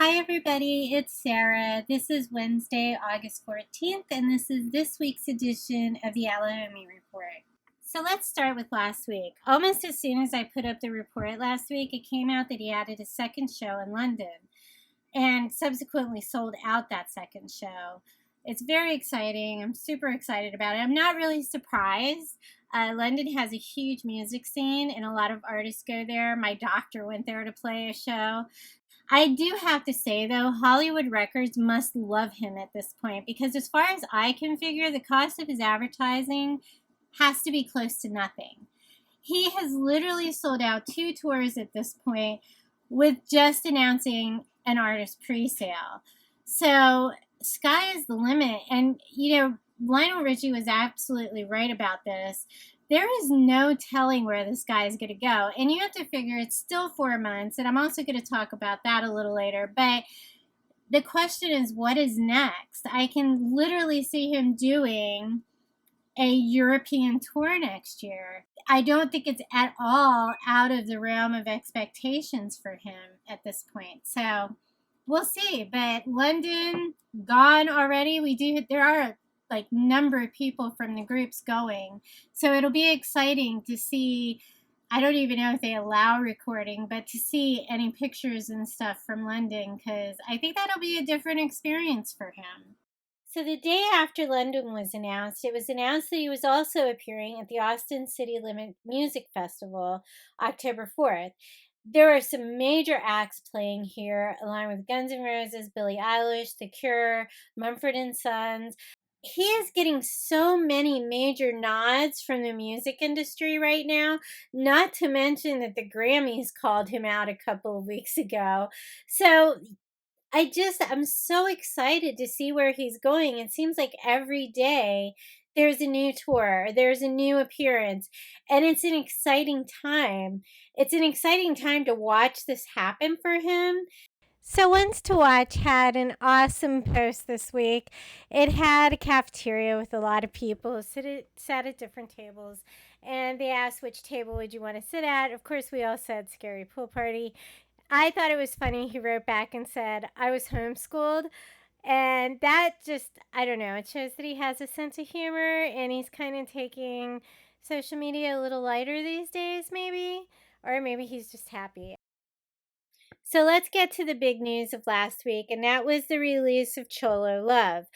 Hi everybody, it's Sarah. This is Wednesday, August 14th, and this is this week's edition of the Alejomie Report. So let's start with last week. Almost as soon as I put up the report last week, it came out that he added a second show in London and subsequently sold out that second show. It's very exciting. I'm super excited about it. I'm not really surprised. London has a huge music scene and a lot of artists go there. My doctor went there to play a show. I do have to say, though, Hollywood Records must love him at this point because, as far as I can figure, the cost of his advertising has to be close to nothing. He has literally sold out 2 tours at this point with just announcing an artist pre-sale. So, sky is the limit. And, Lionel Richie was absolutely right about this. There is no telling where this guy is going to go. And you have to figure it's still 4 months. And I'm also going to talk about that a little later. But the question is, what is next? I can literally see him doing a European tour next year. I don't think it's at all out of the realm of expectations for him at this point. So we'll see. But London, gone already. There are number of people from the groups going. So it'll be exciting to see. I don't even know if they allow recording, but to see any pictures and stuff from London, because I think that'll be a different experience for him. So the day after London was announced, it was announced that he was also appearing at the Austin City Limit Music Festival, October 4th. There are some major acts playing here, along with Guns N' Roses, Billie Eilish, The Cure, Mumford & Sons. He is getting so many major nods from the music industry right now, not to mention that the Grammys called him out a couple of weeks ago. So I'm so excited to see where he's going. It seems like every day there's a new tour, there's a new appearance, and it's an exciting time. It's an exciting time to watch this happen for him. So Ones to Watch had an awesome post this week. It had a cafeteria with a lot of people sat at different tables, and they asked which table would you want to sit at. Of course, we all said Scary Pool Party. I thought it was funny. He wrote back and said, I was homeschooled. And that just, I don't know, it shows that he has a sense of humor and he's kind of taking social media a little lighter these days, maybe. Or maybe he's just happy. So let's get to the big news of last week, and that was the release of Choler Love.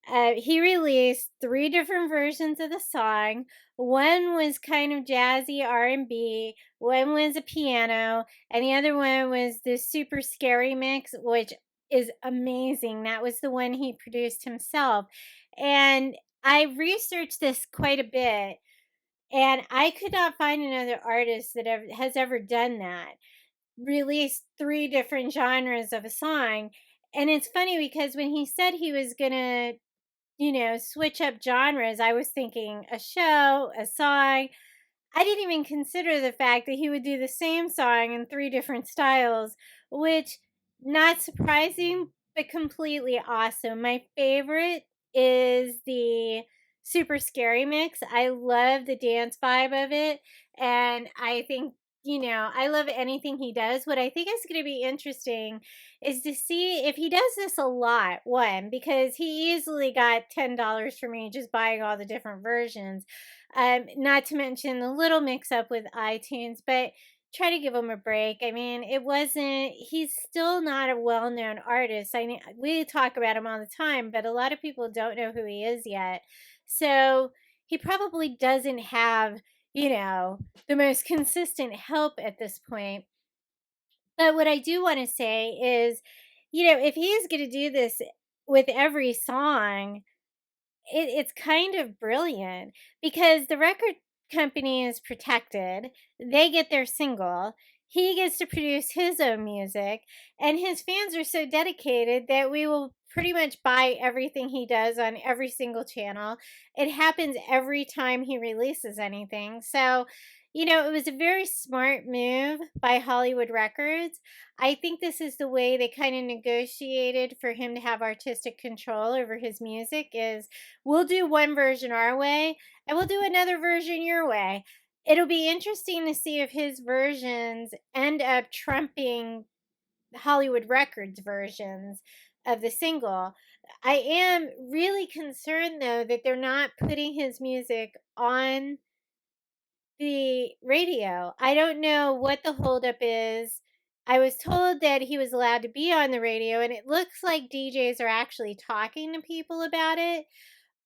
He released 3 different versions of the song. One was kind of jazzy R&B, one was a piano, and the other one was this super scary mix, which is amazing. That was the one he produced himself. And I researched this quite a bit, and I could not find another artist that has ever done that. Released 3 different genres of a song. And it's funny because when he said he was going to switch up genres, I was thinking a show, a song. I didn't even consider the fact that he would do the same song in 3 different styles, which, not surprising, but completely awesome. My favorite is the super scary mix. I love the dance vibe of it, and I think I love anything he does. What I think is going to be interesting is to see if he does this a lot. One, because he easily got $10 for me just buying all the different versions. Not to mention the little mix up with iTunes, but try to give him a break. I mean, he's still not a well-known artist. I mean, we talk about him all the time, but a lot of people don't know who he is yet. So he probably doesn't have the most consistent help at this point. But what I do want to say is, if he's going to do this with every song, it's kind of brilliant because the record company is protected. They get their single. He gets to produce his own music, and his fans are so dedicated that we will pretty much buy everything he does on every single channel. It happens every time he releases anything. So, it was a very smart move by Hollywood Records. I think this is the way they kind of negotiated for him to have artistic control over his music is we'll do one version our way and we'll do another version your way. It'll be interesting to see if his versions end up trumping Hollywood Records versions of the single. I am really concerned, though, that they're not putting his music on the radio. I don't know what the holdup is. I was told that he was allowed to be on the radio, and it looks like DJs are actually talking to people about it,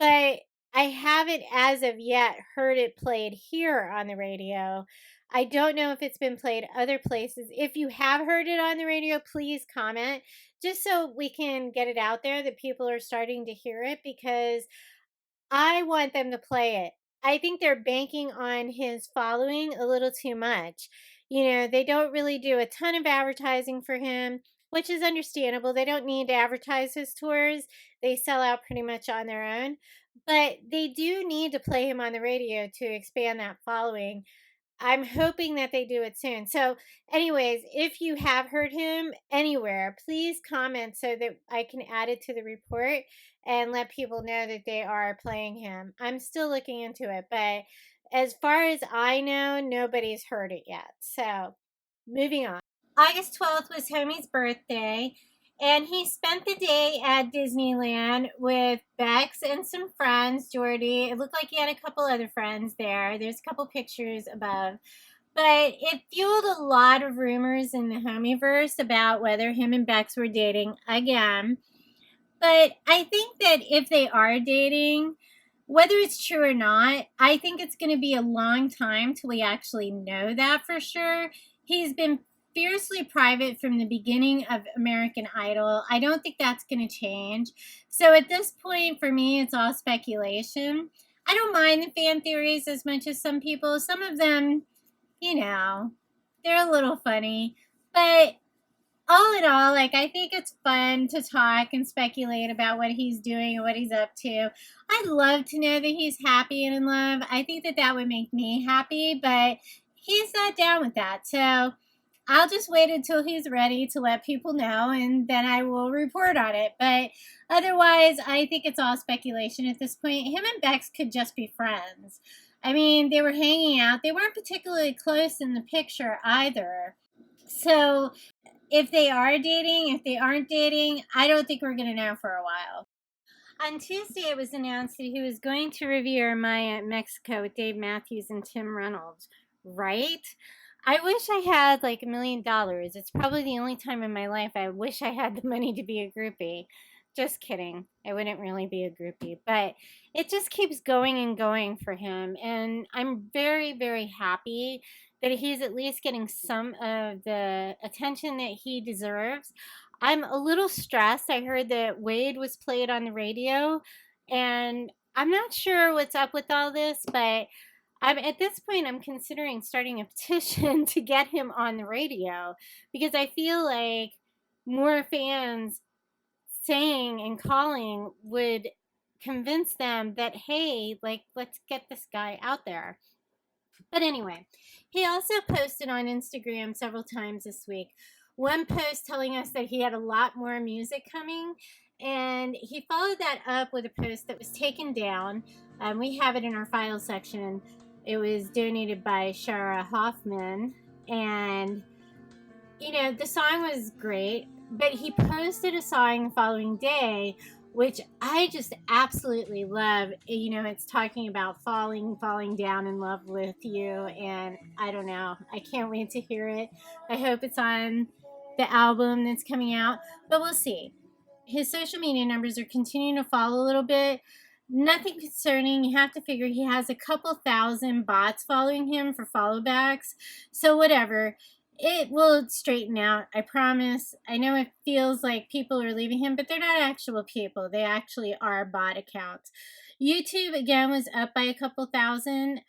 but I haven't as of yet heard it played here on the radio. I don't know if it's been played other places. If you have heard it on the radio, please comment just so we can get it out there that people are starting to hear it, because I want them to play it. I think they're banking on his following a little too much. You know, they don't really do a ton of advertising for him, which is understandable. They don't need to advertise his tours, they sell out pretty much on their own. But they do need to play him on the radio to expand that following. I'm hoping that they do it soon. So, anyways, if you have heard him anywhere, please comment so that I can add it to the report and let people know that they are playing him. I'm still looking into it, but as far as I know, nobody's heard it yet. So, moving on. August 12th was Homie's birthday, and he spent the day at Disneyland with Bex and some friends, Jordi. It looked like he had a couple other friends there. There's a couple pictures above. But it fueled a lot of rumors in the Homieverse about whether him and Bex were dating again. But I think that if they are dating, whether it's true or not, I think it's going to be a long time till we actually know that for sure. He's been fiercely private from the beginning of American Idol. I don't think that's going to change. So at this point, for me, it's all speculation. I don't mind the fan theories as much as some people. Some of them, you know, they're a little funny. But all in all, like, I think it's fun to talk and speculate about what he's doing and what he's up to. I'd love to know that he's happy and in love. I think that that would make me happy, but he's not down with that. So I'll just wait until he's ready to let people know, and then I will report on it. But otherwise, I think it's all speculation at this point. Him and Bex could just be friends. I mean, they were hanging out. They weren't particularly close in the picture either. So if they are dating, if they aren't dating, I don't think we're going to know for a while. On Tuesday, it was announced that he was going to revere Maya at Mexico with Dave Matthews and Tim Reynolds. Right? I wish I had like $1,000,000. It's probably the only time in my life I wish I had the money to be a groupie. Just kidding. I wouldn't really be a groupie. But it just keeps going and going for him. And I'm very, very happy that he's at least getting some of the attention that he deserves. I'm a little stressed. I heard that Wade was played on the radio, and I'm not sure what's up with all this, but I'm at this point I'm considering starting a petition to get him on the radio, because I feel like more fans saying and calling would convince them that, hey, like, let's get this guy out there. But anyway, he also posted on Instagram several times this week. One post telling us that he had a lot more music coming, and he followed that up with a post that was taken down. We have it in our file section. It was donated by Shara Hoffman, and you know, the song was great, but he posted a song the following day, which I just absolutely love. You know, it's talking about falling down in love with you, and I don't know. I can't wait to hear it. I hope it's on the album that's coming out, but we'll see. His social media numbers are continuing to fall a little bit. Nothing concerning. You have to figure he has a couple thousand bots following him for followbacks. So whatever. It will straighten out, I promise. I know it feels like people are leaving him, but they're not actual people. They actually are bot accounts. YouTube, again, was up by a couple thousand.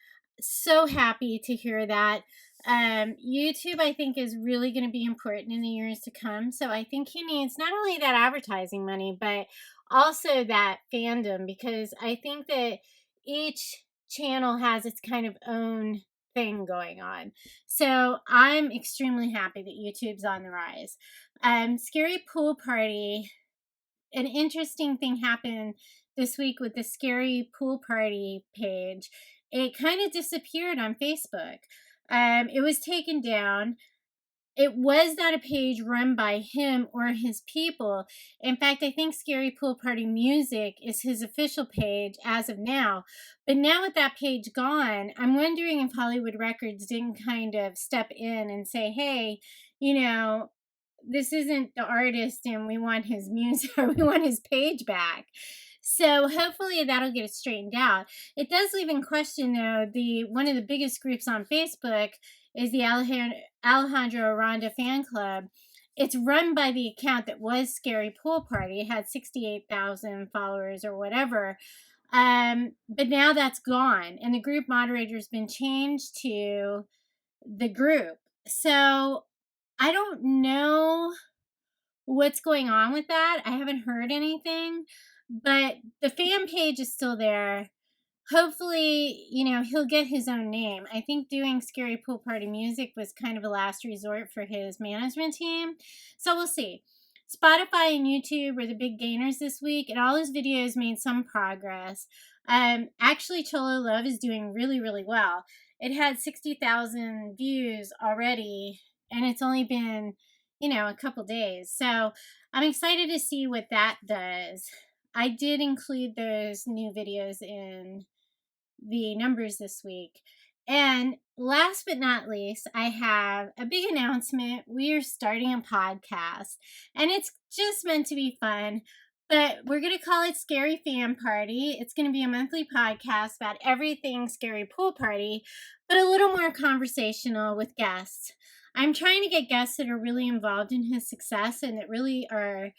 So happy to hear that. YouTube, I think, is really going to be important in the years to come. So I think he needs not only that advertising money, but also that fandom, because I think that each channel has its kind of own thing going on. So I'm extremely happy that YouTube's on the rise. Scary Pool Party, an interesting thing happened this week with the Scary Pool Party page. It kind of disappeared on Facebook. It was taken down. it was not a page run by him or his people. In fact, I think Scary Pool Party Music is his official page as of now. But now with that page gone, I'm wondering if Hollywood Records didn't kind of step in and say, hey, you know, this isn't the artist and we want his music, or we want his page back. So hopefully that'll get it straightened out. It does leave in question, though, one of the biggest groups on Facebook is the Alejandro Aranda fan club. It's run by the account that was Scary Pool Party. It had 68,000 followers or whatever. But now that's gone, and the group moderator's been changed to the group. So I don't know what's going on with that. I haven't heard anything, but the fan page is still there. Hopefully, he'll get his own name. I think doing Scary Pool Party Music was kind of a last resort for his management team. So we'll see. Spotify and YouTube were the big gainers this week, and all his videos made some progress. Actually, Choler Love is doing really, really well. It had 60,000 views already, and it's only been, a couple days. So I'm excited to see what that does. I did include those new videos in the numbers this week. And last but not least, I have a big announcement. We are starting a podcast, and it's just meant to be fun, but we're going to call it scaryFANparty. It's going to be a monthly podcast about everything Scary Pool Party, but a little more conversational with guests. I'm trying to get guests that are really involved in his success and that really are,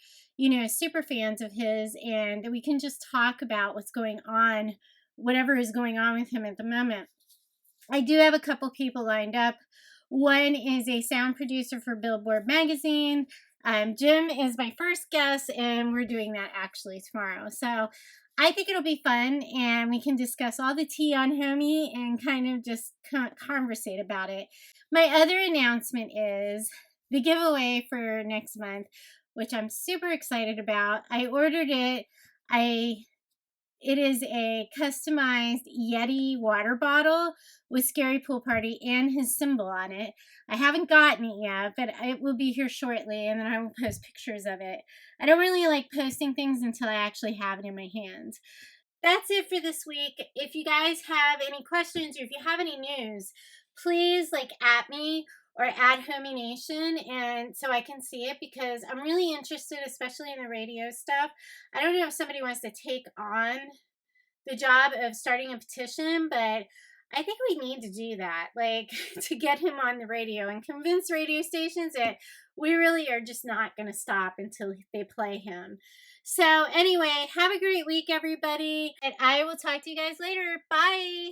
super fans of his, and that we can just talk about what's going on, whatever is going on with him at the moment. I do have a couple people lined up. One is a sound producer for Billboard magazine. Jim is my first guest, and we're doing that actually tomorrow. So I think it'll be fun, and we can discuss all the tea on Homie and kind of just conversate about it. My other announcement is the giveaway for next month, which I'm super excited about. I ordered it. It is a customized Yeti water bottle with Scary Pool Party and his symbol on it. I haven't gotten it yet, but it will be here shortly, and then I will post pictures of it. I don't really like posting things until I actually have it in my hands. That's it for this week. If you guys have any questions or if you have any news, please at me or at Homie Nation, and so I can see it, because I'm really interested, especially in the radio stuff. I don't know if somebody wants to take on the job of starting a petition, but I think we need to do that, to get him on the radio and convince radio stations that we really are just not going to stop until they play him. So anyway, have a great week, everybody, and I will talk to you guys later. Bye.